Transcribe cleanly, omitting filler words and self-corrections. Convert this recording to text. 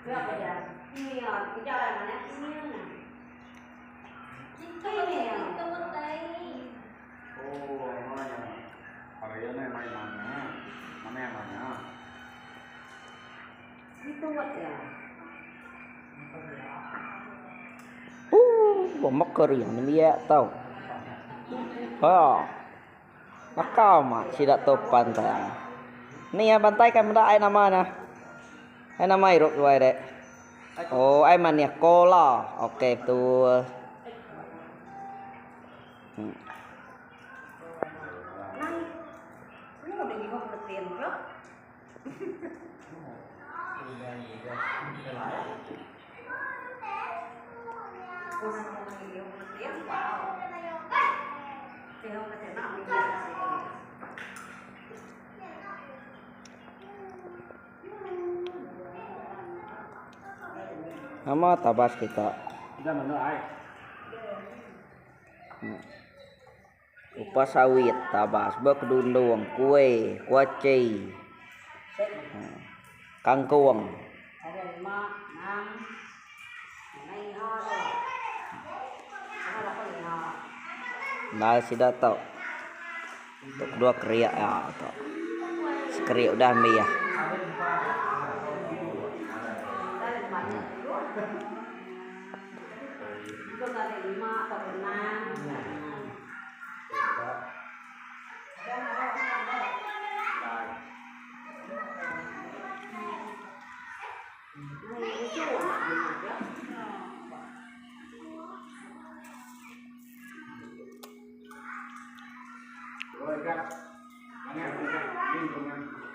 Berapa ya? Ini ya, di jalan mana ini ya? Ini ya. Oh, namanya. Kalian main mana? Mana yang mana? Itu buat ya. Bomak yang dia tahu. Oh, nakal mah tidak tahu pantai. Nih ya pantai kan ada air namanya. Air nama iruk luar deh. Oh, air mana kola. Oke betul. Ini udah gimana berarti bro? Nama tabas kita. Upas sawit tabas bekdundung kue kuaci kangkung Ada 5, 6, ini ada. Ada apa ini? nah sudah tahu untuk dua kriak ya atau sekriak udah ambil ya Itu ada 5 atau 6. Rồi, các anh em,